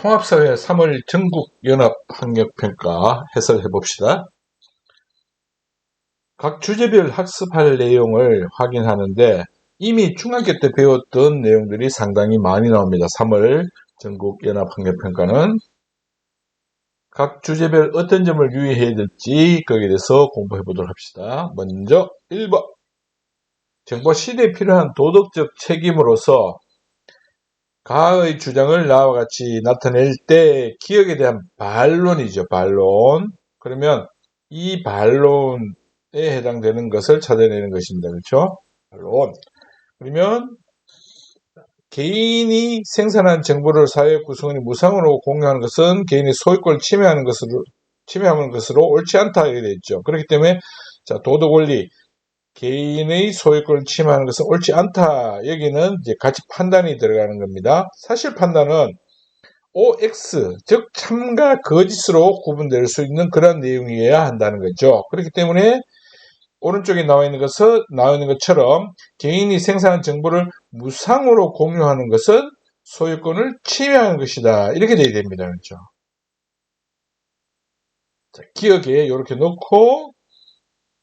통합사회 3월 전국연합학력평가 해설해 봅시다. 각 주제별 학습할 내용을 확인하는데 이미 중학교 때 배웠던 내용들이 상당히 많이 나옵니다. 3월 전국연합학력평가는 각 주제별 어떤 점을 유의해야 될지 거기에 대해서 공부해 보도록 합시다. 먼저 1번 정보 시대에 필요한 도덕적 책임으로서 가의 주장을 나와 같이 나타낼 때 기억에 대한 반론이죠. 반론. 그러면 이 반론에 해당되는 것을 찾아내는 것입니다. 그렇죠? 반론. 그러면 개인이 생산한 정보를 사회 구성원이 무상으로 공유하는 것은 개인의 소유권을 침해하는 것으로 옳지 않다 이렇게 되어 있죠. 그렇기 때문에 자, 도덕 원리 개인의 소유권을 침해하는 것은 옳지 않다. 여기는 이제 같이 판단이 들어가는 겁니다. 사실 판단은 OX, 즉 참과 거짓으로 구분될 수 있는 그런 내용이어야 한다는 거죠. 그렇기 때문에 오른쪽에 나와 있는 것처럼 개인이 생산한 정보를 무상으로 공유하는 것은 소유권을 침해하는 것이다. 이렇게 돼야 됩니다. 그렇죠? 자, 기억에 이렇게 놓고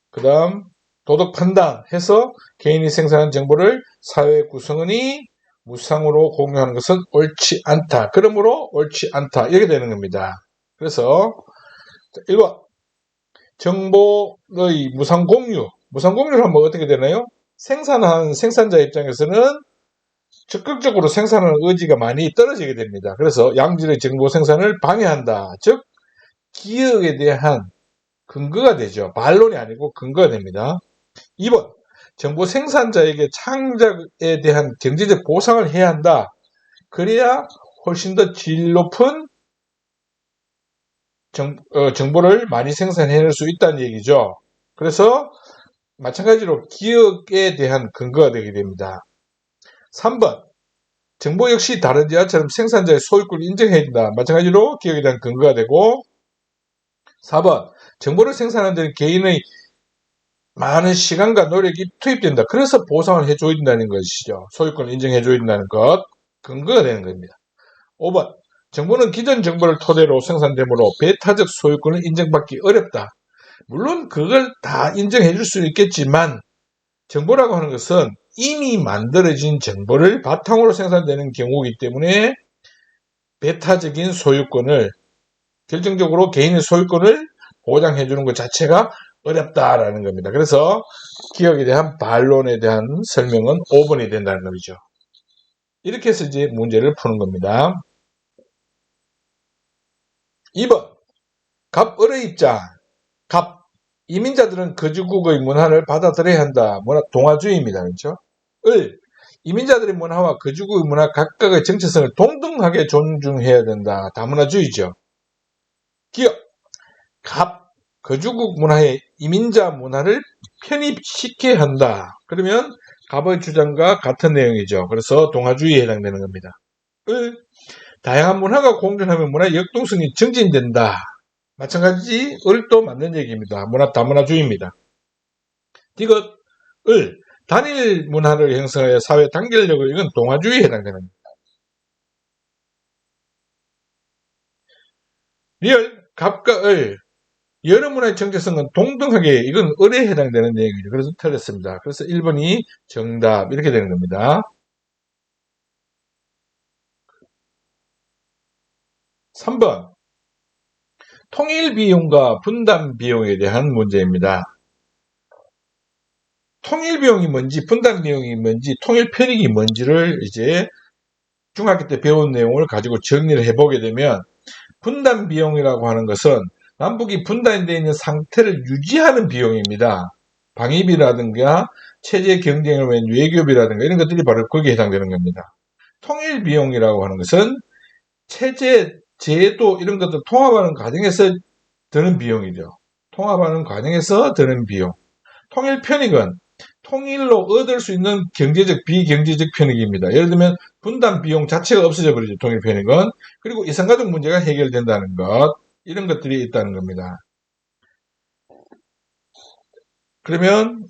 그 다음 도덕 판단해서 개인이 생산한 정보를 사회 구성원이 무상으로 공유하는 것은 옳지 않다. 그러므로 옳지 않다. 이렇게 되는 겁니다. 그래서 1번 정보의 무상 공유. 무상 공유를 하면 어떻게 되나요? 생산한 생산자 입장에서는 적극적으로 생산하는 의지가 많이 떨어지게 됩니다. 그래서 양질의 정보 생산을 방해한다. 즉 기억에 대한 근거가 되죠. 반론이 아니고 근거가 됩니다. 2번 정보 생산자에게 창작에 대한 경제적 보상을 해야 한다. 그래야 훨씬 더 질 높은 정보를 많이 생산해낼 수 있다는 얘기죠. 그래서 마찬가지로 기억에 대한 근거가 되게 됩니다. 3번 정보 역시 다른 지하처럼 생산자의 소유권을 인정해야 된다. 마찬가지로 기억에 대한 근거가 되고 4번 정보를 생산하는 데는 개인의 많은 시간과 노력이 투입된다. 그래서 보상을 해줘야 된다는 것이죠. 소유권을 인정해줘야 된다는 것. 근거가 되는 겁니다. 5번. 정보는 기존 정보를 토대로 생산되므로 배타적 소유권을 인정받기 어렵다. 물론 그걸 다 인정해줄 수 있겠지만 정보라고 하는 것은 이미 만들어진 정보를 바탕으로 생산되는 경우이기 때문에 배타적인 소유권을 결정적으로 개인의 소유권을 보장해주는 것 자체가 어렵다라는 겁니다. 그래서 기억에 대한 반론에 대한 설명은 5번이 된다는 거죠. 이렇게 해서 이제 문제를 푸는 겁니다. 2번 갑을의 입장. 갑 이민자들은 거주국의 문화를 받아들여야 한다. 동화주의입니다. 그렇죠? 을 이민자들의 문화와 거주국의 문화 각각의 정체성을 동등하게 존중해야 된다. 다문화주의죠. 기억 갑 거주국 문화에 이민자 문화를 편입시켜야 한다. 그러면 갑의 주장과 같은 내용이죠. 그래서 동화주의에 해당되는 겁니다. 다양한 문화가 공존하면 문화의 역동성이 증진된다. 마찬가지 을도 맞는 얘기입니다. 다문화주의입니다. 디귿 단일 문화를 형성하여 사회 단결력을 이건 동화주의에 해당되는 겁니다. 리을 갑과 을 여러 문화의 정체성은 동등하게 이건 을에 해당되는 내용이죠. 그래서 틀렸습니다. 그래서 1번이 정답 이렇게 되는 겁니다. 3번 통일 비용과 분담 비용에 대한 문제입니다. 통일 비용이 뭔지 분담 비용이 뭔지 통일 편익이 뭔지를 이제 중학교 때 배운 내용을 가지고 정리를 해보게 되면 분담 비용이라고 하는 것은 남북이 분단되어 있는 상태를 유지하는 비용입니다. 방위비라든가 체제 경쟁을 위한 외교비라든가 이런 것들이 바로 거기에 해당되는 겁니다. 통일 비용이라고 하는 것은 체제, 제도 이런 것들 통합하는 과정에서 드는 비용이죠. 통합하는 과정에서 드는 비용. 통일 편익은 통일로 얻을 수 있는 경제적, 비경제적 편익입니다. 예를 들면 분담 비용 자체가 없어져 버리죠. 통일 편익은. 그리고 이산가족 문제가 해결된다는 것. 이런 것들이 있다는 겁니다. 그러면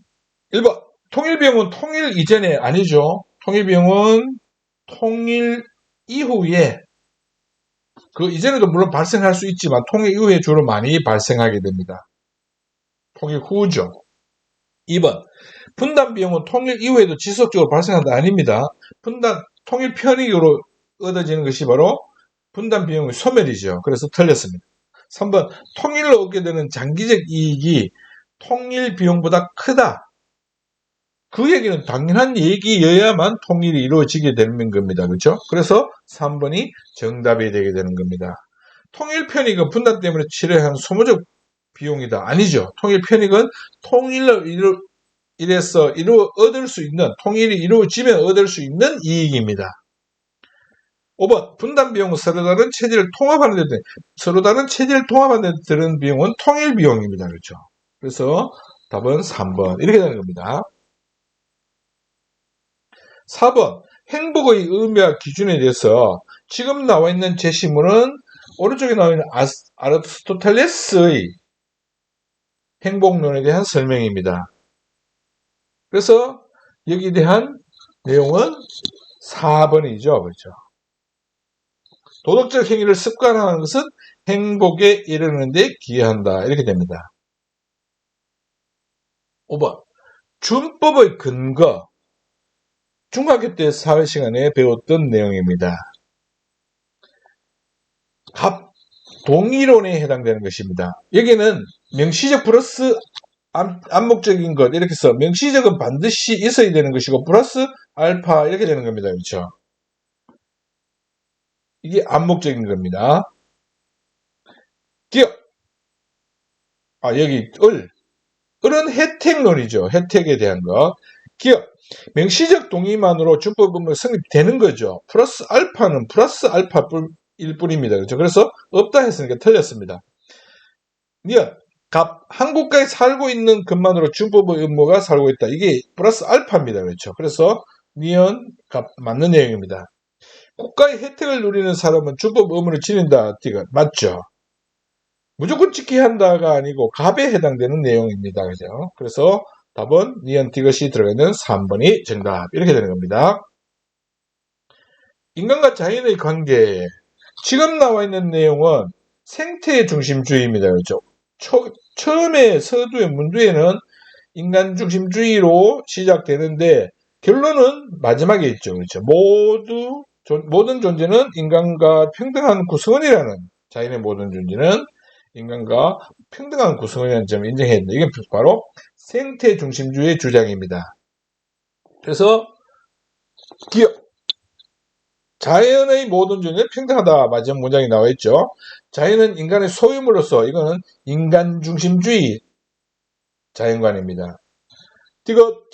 1번 통일비용은 통일 이전에 아니죠. 통일비용은 통일 이후에 그 이전에도 물론 발생할 수 있지만 통일 이후에 주로 많이 발생하게 됩니다. 통일 후죠. 2번. 분단 비용은 통일 이후에도 지속적으로 발생한다 아닙니다. 통일 편익으로 얻어지는 것이 바로 분단 비용의 소멸이죠. 그래서 틀렸습니다. 3번. 통일로 얻게 되는 장기적 이익이 통일 비용보다 크다. 그 얘기는 당연한 얘기여야만 통일이 이루어지게 되는 겁니다. 그렇죠? 그래서 3번이 정답이 되게 되는 겁니다. 통일 편익은 분단 때문에 치러야 하는 소모적 비용이다. 아니죠. 통일 편익은 통일로 얻을 수 있는, 통일이 이루어지면 얻을 수 있는 이익입니다. 5번. 분단 비용은 서로 다른 체제를 통합하는 데 드는 비용은 통일 비용입니다. 그렇죠? 그래서 답은 3번. 이렇게 되는 겁니다. 4번. 행복의 의미와 기준에 대해서 지금 나와 있는 제시문은 오른쪽에 나와 있는 아리스토텔레스의 행복론에 대한 설명입니다. 그래서 여기에 대한 내용은 4번이죠. 그렇죠? 도덕적 행위를 습관화하는 것은 행복에 이르는 데 기여한다. 이렇게 됩니다. 5번. 준법의 근거. 중학교 때 사회 시간에 배웠던 내용입니다. 동의론에 해당되는 것입니다. 여기는 명시적 플러스 암묵적인 것 이렇게 해서 명시적은 반드시 있어야 되는 것이고 플러스 알파 이렇게 되는 겁니다. 그렇죠? 이게 암묵적인 겁니다. 기억. 여기 을은 혜택론이죠. 혜택에 대한 것. 기억. 명시적 동의만으로 준법 의무가 성립되는 거죠. 플러스 알파는 플러스 알파일 뿐입니다. 그렇죠? 그래서 없다 했으니까 틀렸습니다. 니은. 한국가에 살고 있는 것만으로 준법의 의무가 살고 있다. 이게 플러스 알파입니다. 그렇죠? 그래서 니은 맞는 내용입니다. 국가의 혜택을 누리는 사람은 준법 의무를 지닌다. 맞죠? 무조건 지켜야 한다가 아니고 갑에 해당되는 내용입니다. 그죠? 그래서 답은 니은 디귿이 들어있는 3번이 정답. 이렇게 되는 겁니다. 인간과 자연의 관계. 지금 나와 있는 내용은 생태 중심주의입니다. 그렇죠? 처음에 서두의 문두에는 인간 중심주의로 시작되는데 결론은 마지막에 있죠. 그렇죠? 모든 존재는 인간과 평등한 구성원이라는 자연의 모든 존재는 인간과 평등한 구성원이라는 점을 인정해야 된다. 이게 바로 생태 중심주의의 주장입니다. 그래서 자연의 모든 존재는 평등하다. 마지막 문장이 나와 있죠. 자연은 인간의 소유물로서 이거는 인간 중심주의 자연관입니다.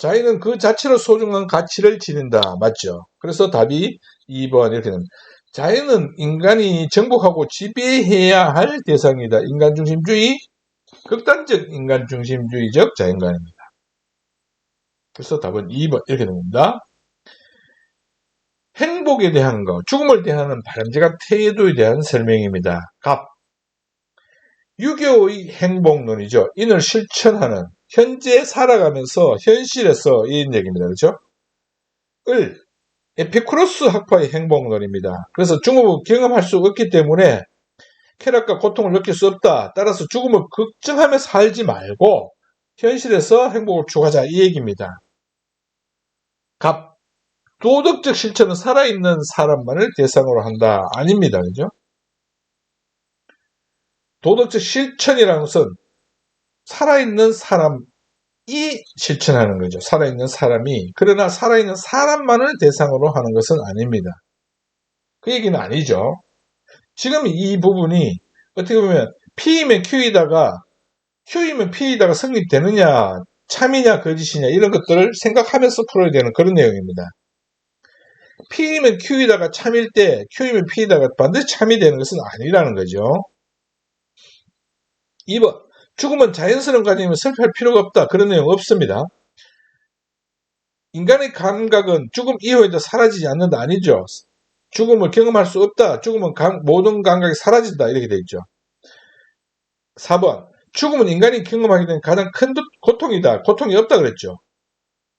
자연은 그 자체로 소중한 가치를 지닌다. 맞죠? 그래서 답이 2번 이렇게 됩니다. 자연은 인간이 정복하고 지배해야 할 대상이다. 인간 중심주의, 극단적 인간 중심주의적 자연관입니다. 그래서 답은 2번 이렇게 됩니다. 행복에 대한 것, 죽음을 대하는 바람직한 태도에 대한 설명입니다. 유교의 행복론이죠. 인을 실천하는, 현재 살아가면서 현실에서 이런 얘기입니다. 그렇죠? 에피쿠로스 학파의 행복론입니다. 그래서 죽음을 경험할 수 없기 때문에 쾌락과 고통을 느낄 수 없다. 따라서 죽음을 걱정하며 살지 말고 현실에서 행복을 추구하자 이 얘기입니다. 도덕적 실천은 살아있는 사람만을 대상으로 한다. 아닙니다. 그죠? 도덕적 실천이라는 것은 살아있는 사람이 실천하는 거죠. 살아있는 사람이. 그러나 살아있는 사람만을 대상으로 하는 것은 아닙니다. 그 얘기는 아니죠. 지금 이 부분이 어떻게 보면 P이면 Q이다가 성립되느냐, 참이냐, 거짓이냐 이런 것들을 생각하면서 풀어야 되는 그런 내용입니다. P이면 Q이다가 참일 때 Q이면 P이다가 반드시 참이 되는 것은 아니라는 거죠. 2번. 죽음은 자연스러운 과정이면 슬퍼할 필요가 없다. 그런 내용 없습니다. 인간의 감각은 죽음 이후에도 사라지지 않는다. 아니죠. 죽음을 경험할 수 없다. 죽음은 모든 감각이 사라진다. 이렇게 되어 있죠. 4번. 죽음은 인간이 경험하게 된 가장 큰 고통이다. 고통이 없다 그랬죠.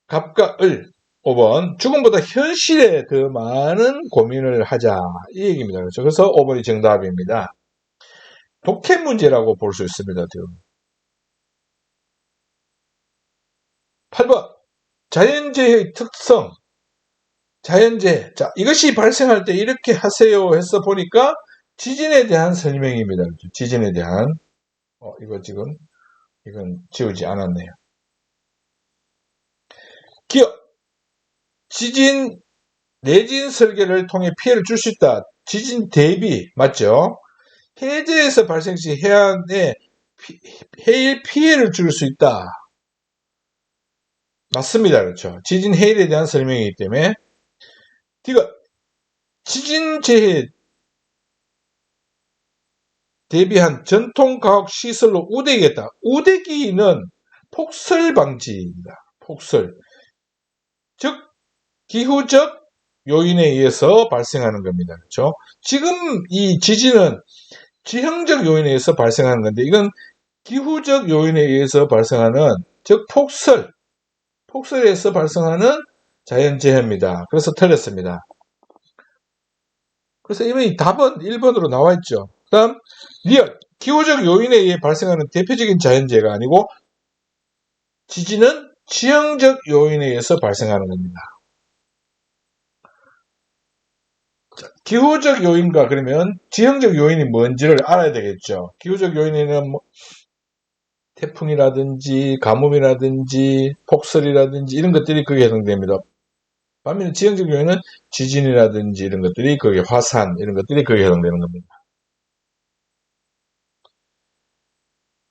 갑과 을. 5번 죽음보다 현실에 더 많은 고민을 하자 이 얘기입니다. 그렇죠? 그래서 5번이 정답입니다. 독해 문제라고 볼 수 있습니다. 8번 자연재해의 특성 자연재해 자 이것이 발생할 때 이렇게 하세요 해서 보니까 지진에 대한 설명입니다. 그렇죠? 지진에 대한 이거 지금 이건 지우지 않았네요. 기억 지진 내진 설계를 통해 피해를 줄 수 있다. 지진 대비 맞죠? 해저에서 발생 시 해안에 해일 피해를 줄 수 있다. 맞습니다. 그렇죠. 지진 해일에 대한 설명이기 때문에 D가 지진 재해 대비한 전통과학 시설로 우대기겠다. 우대기는 폭설 방지입니다. 폭설. 즉 기후적 요인에 의해서 발생하는 겁니다. 그렇죠? 지금 이 지진은 지형적 요인에 의해서 발생하는 건데 이건 기후적 요인에 의해서 발생하는 즉 폭설에서 발생하는 자연재해입니다. 그래서 틀렸습니다. 그래서 이미 답은 1번으로 나와 있죠. 그 다음 리얼 기후적 요인에 의해 발생하는 대표적인 자연재해가 아니고 지진은 지형적 요인에 의해서 발생하는 겁니다. 기후적 요인과 그러면 지형적 요인이 뭔지를 알아야 되겠죠. 기후적 요인에는 태풍이라든지 가뭄이라든지 폭설이라든지 이런 것들이 거기에 해당됩니다. 반면에 지형적 요인은 지진이라든지 이런 것들이 거기에 화산 이런 것들이 거기에 해당되는 겁니다.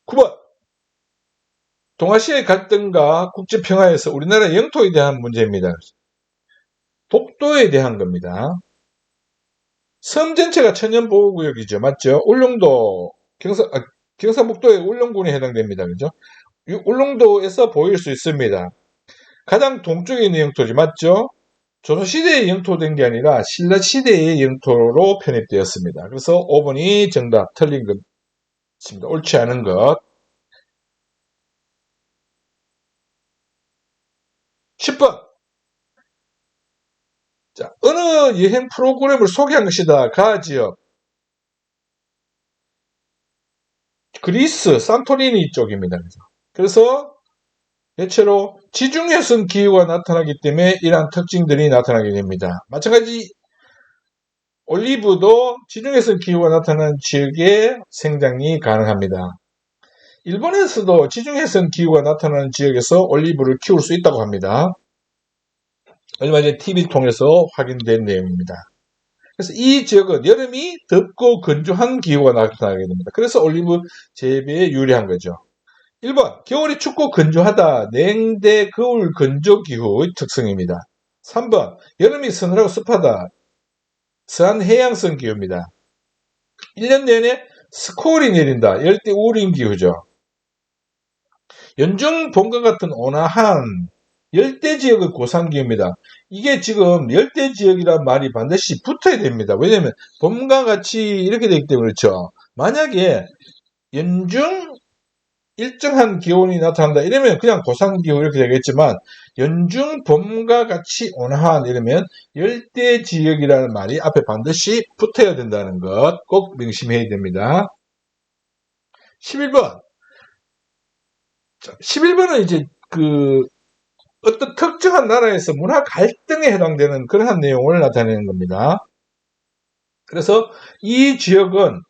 9번 동아시아의 갈등과 국제평화에서 우리나라의 영토에 대한 문제입니다. 독도에 대한 겁니다. 섬 전체가 천연보호구역이죠. 맞죠? 울릉도, 경상북도의 울릉군에 해당됩니다. 그죠? 울릉도에서 보일 수 있습니다. 가장 동쪽에 있는 영토지. 맞죠? 조선시대의 영토된 게 아니라 신라시대의 영토로 편입되었습니다. 그래서 5번이 정답, 틀린 것입니다. 옳지 않은 것. 10번. 자, 어느 여행 프로그램을 소개한 것이다. 가 지역. 그리스, 산토리니 쪽입니다. 그래서 대체로 지중해성 기후가 나타나기 때문에 이러한 특징들이 나타나게 됩니다. 마찬가지 올리브도 지중해성 기후가 나타나는 지역에 생장이 가능합니다. 일본에서도 지중해성 기후가 나타나는 지역에서 올리브를 키울 수 있다고 합니다. 얼마 전에 TV 통해서 확인된 내용입니다. 그래서 이 지역은 여름이 덥고 건조한 기후가 나타나게 됩니다. 그래서 올리브 재배에 유리한 거죠. 1번 겨울이 춥고 건조하다. 냉대 겨울 건조 기후의 특성입니다. 3번 여름이 서늘하고 습하다. 서한 해양성 기후입니다. 1년 내내 스콜이 내린다. 열대 우림 기후죠. 연중 봄과 같은 온화한 열대 지역의 고산기후입니다. 이게 지금 열대 지역이란 말이 반드시 붙어야 됩니다. 왜냐하면 봄과 같이 이렇게 되기 때문에 그렇죠. 만약에 연중 일정한 기온이 나타난다 이러면 그냥 고산기후 이렇게 되겠지만 연중 봄과 같이 온화한 이러면 열대 지역이라는 말이 앞에 반드시 붙어야 된다는 것 꼭 명심해야 됩니다. 11번 11번은 이제 어떤 특정한 나라에서 문화 갈등에 해당되는 그러한 내용을 나타내는 겁니다. 그래서 이 지역은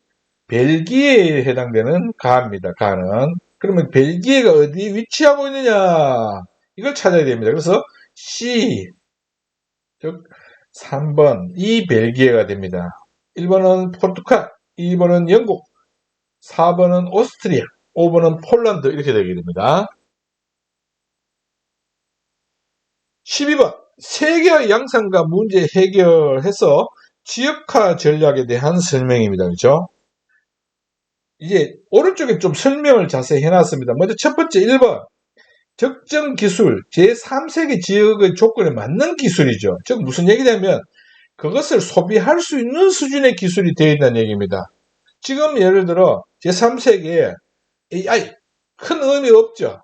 벨기에에 해당되는 가입니다. 가는. 그러면 벨기에가 어디 위치하고 있느냐 이걸 찾아야 됩니다. 그래서 C 즉 3번 이 벨기에가 됩니다. 1번은 포르투갈, 2번은 영국, 4번은 오스트리아, 5번은 폴란드 이렇게 되게 됩니다. 12번 세계의 양상과 문제 해결해서 지역화 전략에 대한 설명입니다. 그렇죠? 이제 오른쪽에 좀 설명을 자세히 해놨습니다. 먼저 첫 번째 1번 적정 기술 제3세계 지역의 조건에 맞는 기술이죠. 즉 무슨 얘기냐면 그것을 소비할 수 있는 수준의 기술이 되어 있다는 얘기입니다. 지금 예를 들어 제3세계에 AI 큰 의미 없죠.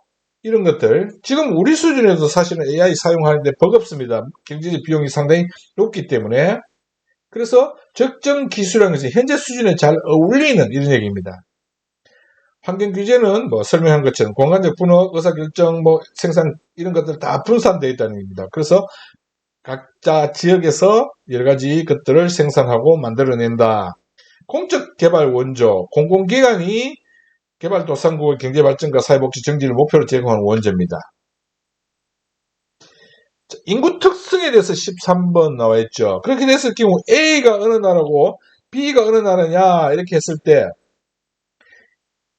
이런 것들 지금 우리 수준에도 사실은 AI 사용하는데 버겁습니다. 경제적 비용이 상당히 높기 때문에. 그래서 적정 기술이라는 것이 현재 수준에 잘 어울리는 이런 얘기입니다. 환경 규제는 뭐 설명한 것처럼 공간적 분업, 의사결정, 뭐 생산 이런 것들 다 분산되어 있다는 얘기입니다. 그래서 각자 지역에서 여러 가지 것들을 생산하고 만들어낸다. 공적 개발 원조, 공공기관이 개발도상국의 경제발전과 사회복지 정진을 목표로 제공하는 원조입니다. 인구 특성에 대해서 13번 나와 있죠. 그렇게 됐을 경우 A가 어느 나라고 B가 어느 나라냐 이렇게 했을 때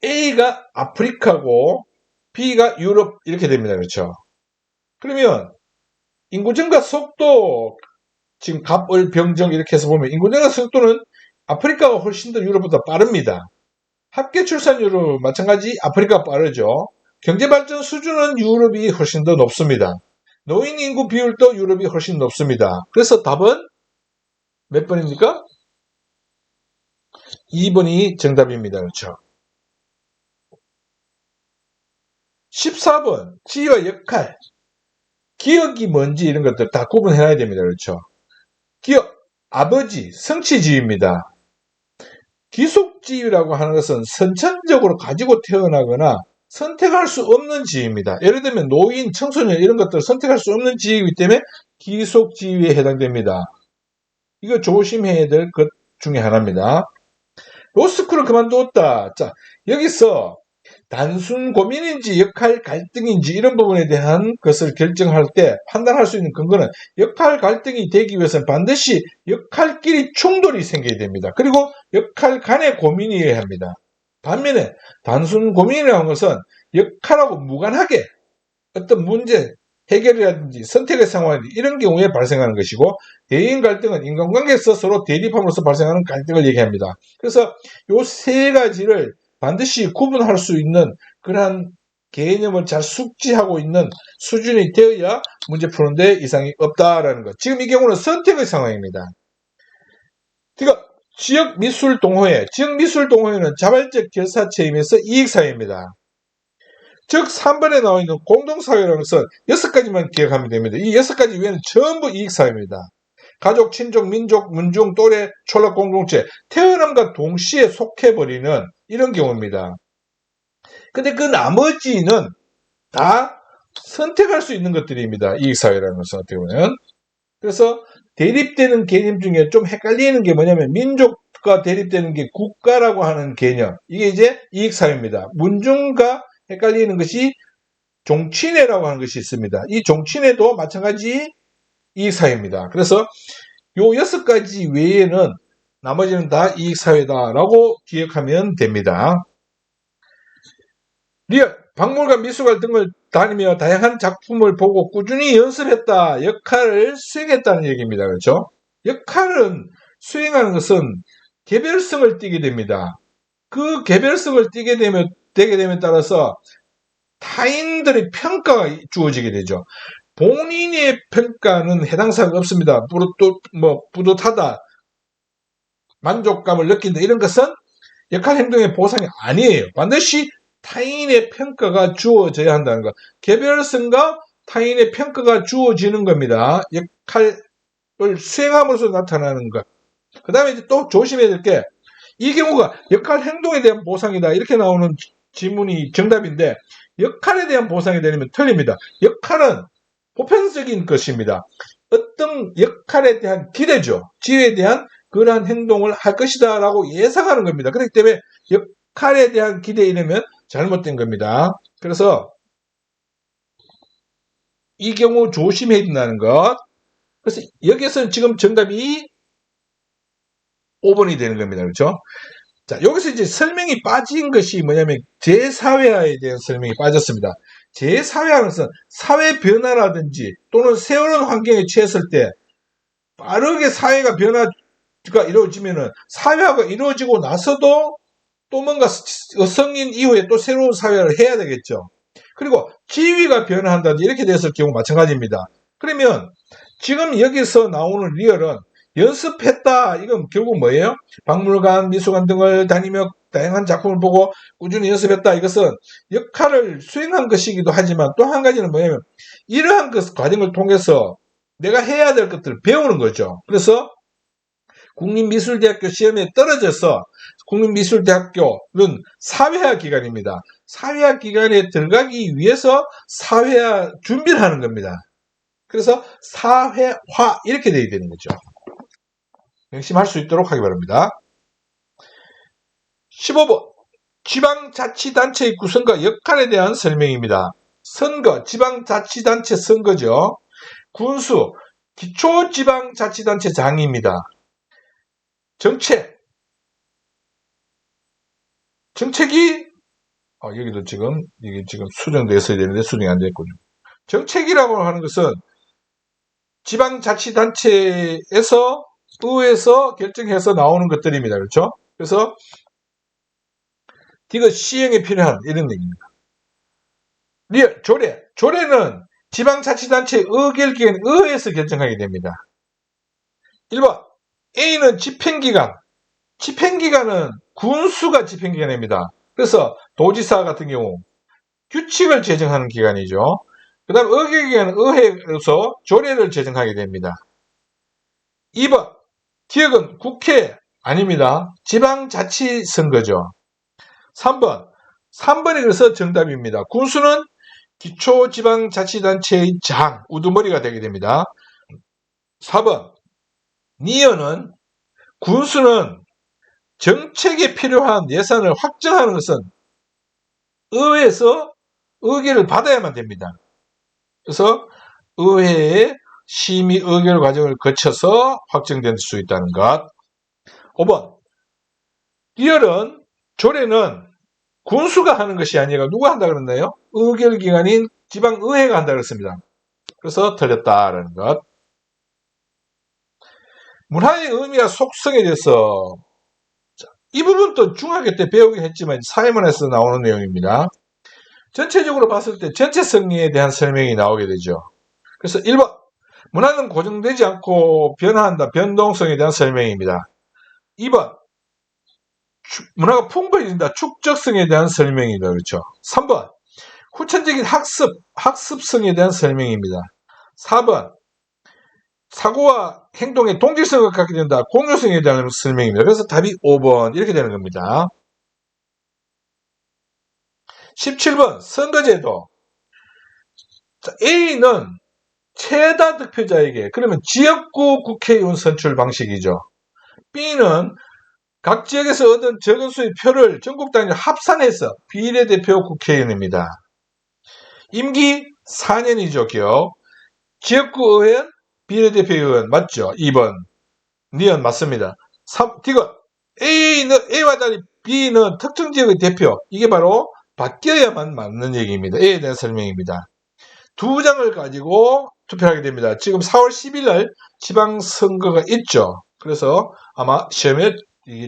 A가 아프리카고 B가 유럽 이렇게 됩니다. 그렇죠? 그러면 인구 증가 속도 지금 갑을 병정 이렇게 해서 보면 인구 증가 속도는 아프리카가 훨씬 더 유럽보다 빠릅니다. 합계 출산율은 마찬가지 아프리카가 빠르죠. 경제발전 수준은 유럽이 훨씬 더 높습니다. 노인 인구 비율도 유럽이 훨씬 높습니다. 그래서 답은 몇 번입니까? 2번이 정답입니다. 그렇죠? 14번 지위와 역할 기억이 뭔지 이런 것들 다 구분해놔야 됩니다. 그렇죠? 기억 아버지 성취지위입니다. 기속지위라고 하는 것은 선천적으로 가지고 태어나거나 선택할 수 없는 지위입니다. 예를 들면 노인, 청소년 이런 것들을 선택할 수 없는 지위이기 때문에 기속지위에 해당됩니다. 이거 조심해야 될 것 중에 하나입니다. 로스쿨을 그만두었다. 자, 여기서 단순 고민인지 역할 갈등인지 이런 부분에 대한 것을 결정할 때 판단할 수 있는 근거는 역할 갈등이 되기 위해서는 반드시 역할끼리 충돌이 생겨야 됩니다. 그리고 역할 간의 고민이어야 합니다. 반면에 단순 고민이라는 것은 역할하고 무관하게 어떤 문제 해결이라든지 선택의 상황이 이런 경우에 발생하는 것이고 대인 갈등은 인간관계에서 서로 대립함으로써 발생하는 갈등을 얘기합니다. 그래서 이 세 가지를 반드시 구분할 수 있는 그러한 개념을 잘 숙지하고 있는 수준이 되어야 문제 푸는데 이상이 없다라는 것. 지금 이 경우는 선택의 상황입니다. 그러니까 지역미술동호회, 지역미술동호회는 자발적 결사체임에서 이익사회입니다. 즉 3번에 나와 있는 공동사회라는 것은 6가지만 기억하면 됩니다. 이 6가지 외에는 전부 이익사회입니다. 가족, 친족, 민족, 문중, 또래, 촌락 공동체, 태어남과 동시에 속해버리는 이런 경우입니다. 근데 그 나머지는 다 선택할 수 있는 것들입니다. 이익사회라는 것은 어떻게 보면. 그래서 대립되는 개념 중에 좀 헷갈리는 게 뭐냐면 민족과 대립되는 게 국가라고 하는 개념. 이게 이제 이익사회입니다. 문중과 헷갈리는 것이 종친회라고 하는 것이 있습니다. 이 종친회도 마찬가지 이익사회입니다. 그래서 요 6가지 외에는 나머지는 다 이익사회다라고 기억하면 됩니다. 리얼, 박물관, 미술관 등을 다니며 다양한 작품을 보고 꾸준히 연습했다, 역할을 수행했다는 얘기입니다. 그렇죠? 역할은 수행하는 것은 개별성을 띠게 됩니다. 그 개별성을 띠게 되게 따라서 타인들의 평가가 주어지게 되죠. 본인의 평가는 해당 사항이 없습니다. 뿌듯하다, 만족감을 느낀다 이런 것은 역할 행동의 보상이 아니에요. 반드시 타인의 평가가 주어져야 한다는 것. 개별성과 타인의 평가가 주어지는 겁니다. 역할을 수행함으로써 나타나는 것. 그 다음에 이제 또 조심해야 될 게 이 경우가 역할 행동에 대한 보상이다 이렇게 나오는 지문이 정답인데 역할에 대한 보상이 되면 틀립니다. 역할은 보편적인 것입니다. 어떤 역할에 대한 기대죠. 지위에 대한 그러한 행동을 할 것이다 라고 예상하는 겁니다. 그렇기 때문에 역할에 대한 기대 이러면 잘못된 겁니다. 그래서 이 경우 조심해야 된다는 것. 그래서 여기에서는 지금 정답이 5번이 되는 겁니다. 그렇죠? 자, 여기서 이제 설명이 빠진 것이 뭐냐면 재사회화에 대한 설명이 빠졌습니다. 재사회화는 것은 사회 변화라든지 또는 새로운 환경에 처했을 때 빠르게 사회가 변화가 이루어지면은 사회화가 이루어지고 나서도 또 뭔가 성인 이후에 또 새로운 사회화를 해야 되겠죠. 그리고 지위가 변화한다든지 이렇게 됐을 경우 마찬가지입니다. 그러면 지금 여기서 나오는 리얼은 연습했다. 이건 결국 뭐예요? 박물관, 미술관 등을 다니며 다양한 작품을 보고 꾸준히 연습했다. 이것은 역할을 수행한 것이기도 하지만 또 한 가지는 뭐냐면 이러한 그 과정을 통해서 내가 해야 될 것들을 배우는 거죠. 그래서 국립미술대학교 시험에 떨어져서 국립미술대학교는 사회화 기관입니다. 사회화 기관에 들어가기 위해서 사회화 준비를 하는 겁니다. 그래서 사회화 이렇게 되어야 되는 거죠. 명심할 수 있도록 하기 바랍니다. 15번 지방자치단체의 구성과 역할에 대한 설명입니다. 선거, 지방자치단체 선거죠. 군수, 기초지방자치단체장입니다. 정책이 여기도 이게 지금 수정되어 있어야 되는데 수정이 안 됐군요. 정책이라고 하는 것은 지방자치단체에서 의회에서 결정해서 나오는 것들입니다. 그렇죠? 그래서 이거 시행에 필요한 이런 얘기입니다. 조례는 지방자치단체 의결기관 의회에서 결정하게 됩니다. 1번 A는 집행기관은 군수가 집행기관입니다. 그래서 도지사 같은 경우 규칙을 제정하는 기관이죠. 그 다음 의결기관은 의회로서 조례를 제정하게 됩니다. 2번 기억은 국회 아닙니다. 지방자치선거죠. 3번이 그래서 정답입니다. 군수는 기초지방자치단체의 장, 우두머리가 되게 됩니다. 4번 니어는 군수는 정책에 필요한 예산을 확정하는 것은 의회에서 의결을 받아야만 됩니다. 그래서 의회의 심의 의결 과정을 거쳐서 확정될 수 있다는 것. 5번 조례는 군수가 하는 것이 아니라 누가 한다 그랬나요? 의결기관인 지방의회가 한다 그랬습니다. 그래서 틀렸다라는 것. 문화의 의미와 속성에 대해서 이 부분도 중학교 때 배우긴 했지만 사회문에서 나오는 내용입니다. 전체적으로 봤을 때 전체성에 대한 설명이 나오게 되죠. 그래서 1번 문화는 고정되지 않고 변화한다. 변동성에 대한 설명입니다. 2번 문화가 풍부해진다. 축적성에 대한 설명입니다. 그렇죠. 3번 후천적인 학습성에 대한 설명입니다. 4번 사고와 행동의 동질성을 갖게 된다. 공유성에 대한 설명입니다. 그래서 답이 5번 이렇게 되는 겁니다. 17번 선거제도. A는 최다 득표자에게 그러면 지역구 국회의원 선출 방식이죠. B는 각 지역에서 얻은 적은 수의 표를 전국 단위로 합산해서 비례대표 국회의원입니다. 임기 4년이죠. 기억. 지역구 의원 비례대표 의원 맞죠? 2번 니은 맞습니다. 디귿 A와 달리 B는 특정 지역의 대표. 이게 바로 바뀌어야만 맞는 얘기입니다. A에 대한 설명입니다. 두 장을 가지고 투표하게 됩니다. 지금 4월 10일 날 지방선거가 있죠. 그래서 아마 시험에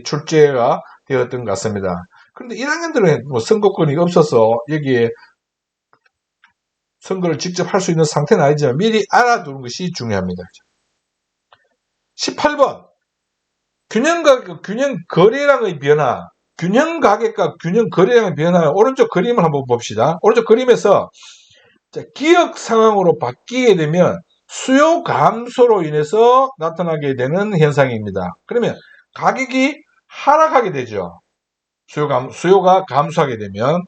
출제가 되었던 것 같습니다. 그런데 1학년들은 뭐 선거권이 없어서 여기에 선거를 직접 할 수 있는 상태는 아니지만 미리 알아두는 것이 중요합니다. 18번 균형가격, 균형거래량의 변화. 균형가격과 균형거래량의 변화. 오른쪽 그림을 한번 봅시다. 오른쪽 그림에서 기역 상황으로 바뀌게 되면 수요 감소로 인해서 나타나게 되는 현상입니다. 그러면 가격이 하락하게 되죠. 수요가 감소하게 되면.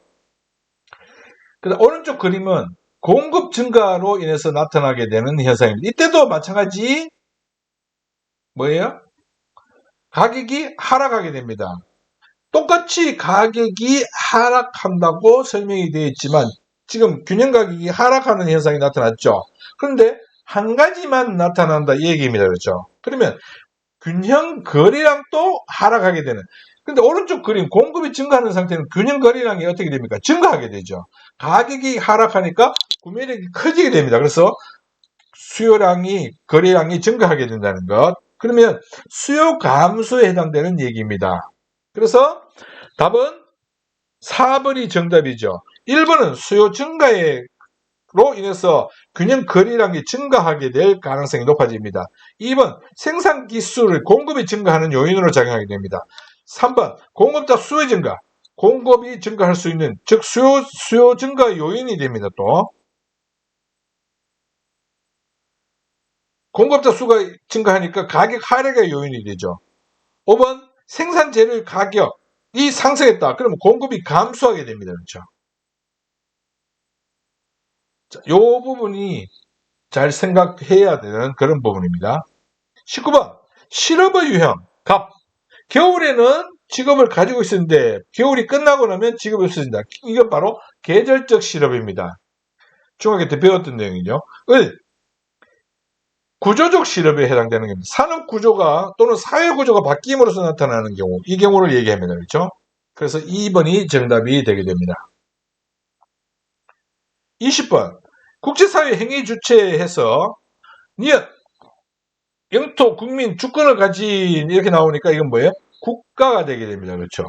그다음 오른쪽 그림은 공급 증가로 인해서 나타나게 되는 현상입니다. 이때도 마찬가지 뭐예요? 가격이 하락하게 됩니다. 똑같이 가격이 하락한다고 설명이 되어 있지만 지금 균형 가격이 하락하는 현상이 나타났죠. 그런데 한 가지만 나타난다 이 얘기입니다. 그렇죠? 그러면 균형 거래량도 하락하게 되는. 근데 오른쪽 그림 공급이 증가하는 상태는 균형 거래량이 어떻게 됩니까? 증가하게 되죠. 가격이 하락하니까 구매력이 커지게 됩니다. 그래서 거래량이 증가하게 된다는 것. 그러면 수요 감소에 해당되는 얘기입니다. 그래서 답은 4번이 정답이죠. 1번은 수요 증가로 인해서 균형 거래량이 증가하게 될 가능성이 높아집니다. 2번 생산 기술의 공급이 증가하는 요인으로 작용하게 됩니다. 3번 공급자 수요 증가. 공급이 증가할 수 있는, 즉 수요 증가 요인이 됩니다. 또 공급자 수가 증가하니까 가격 하락의 요인이 되죠. 5번 생산 재료 가격이 상승했다. 그러면 공급이 감소하게 됩니다. 그렇죠? 자, 요 부분이 잘 생각해야 되는 그런 부분입니다. 19번 실업의 유형, 갑. 겨울에는 직업을 가지고 있었는데 겨울이 끝나고 나면 직업이 없어진다. 이건 바로 계절적 실업입니다. 중학교 때 배웠던 내용이죠. 을, 구조적 실업에 해당되는 겁니다. 산업 구조가 또는 사회 구조가 바뀜으로써 나타나는 경우, 이 경우를 얘기합니다. 그렇죠? 그래서 2번이 정답이 되게 됩니다. 20번 국제사회 행위 주체해서 니은 영토, 국민, 주권을 가진 이렇게 나오니까 이건 뭐예요? 국가가 되게 됩니다. 그렇죠?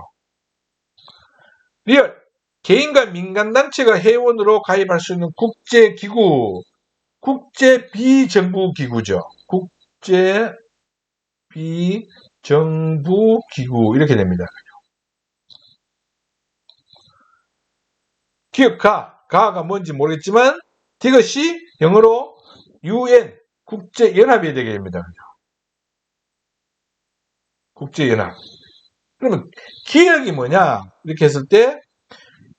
리얼 개인과 민간단체가 회원으로 가입할 수 있는 국제기구, 국제 비정부기구죠. 국제 비정부기구 이렇게 됩니다. 기업 가가 뭔지 모르겠지만 이것이 영어로 UN 국제연합이 되게 됩니다. 국제연합. 그러면 기억이 뭐냐 이렇게 했을 때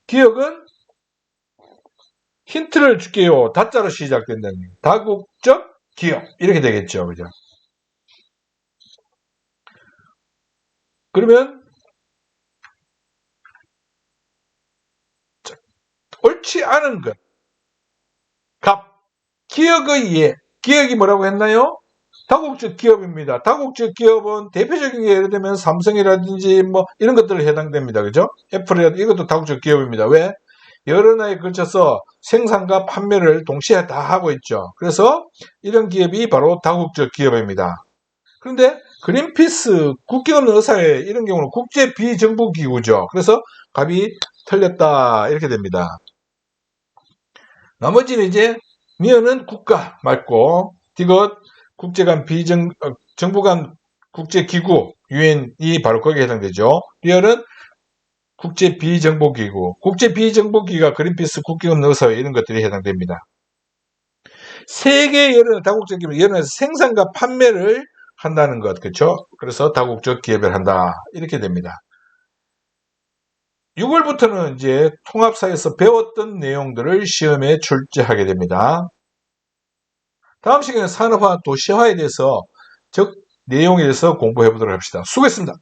기억은 힌트를 줄게요. 다자로 시작된다는 거예요. 다국적 기업 이렇게 되겠죠. 그죠? 그러면 옳지 않은 것. 갑. 기억의 예. 기억이 뭐라고 했나요? 다국적 기업입니다. 다국적 기업은 대표적인 게 예를 들면 삼성이라든지 뭐 이런 것들에 해당됩니다. 그죠? 애플이라든지 이것도 다국적 기업입니다. 왜? 여러 나라에 걸쳐서 생산과 판매를 동시에 다 하고 있죠. 그래서 이런 기업이 바로 다국적 기업입니다. 그런데 그린피스, 국경 없는 의사회 이런 경우는 국제 비정부 기구죠. 그래서 답이 틀렸다 이렇게 됩니다. 나머지는 이제 미어는 국가 맞고 디귿 국제 간 정부 간 국제기구 UN이 바로 거기에 해당되죠. 리얼은 국제 비정보기구, 국제 비정보기구가 그린피스, 국경 없는 의사회 이런 것들이 해당됩니다. 세계 여론 다국적 기업 여론에서 생산과 판매를 한다는 것, 그렇죠? 그래서 다국적 기업을 한다 이렇게 됩니다. 6월부터는 이제 통합사에서 배웠던 내용들을 시험에 출제하게 됩니다. 다음 시간에 산업화, 도시화에 대해서 즉 내용에 대해서 공부해 보도록 합시다. 수고했습니다.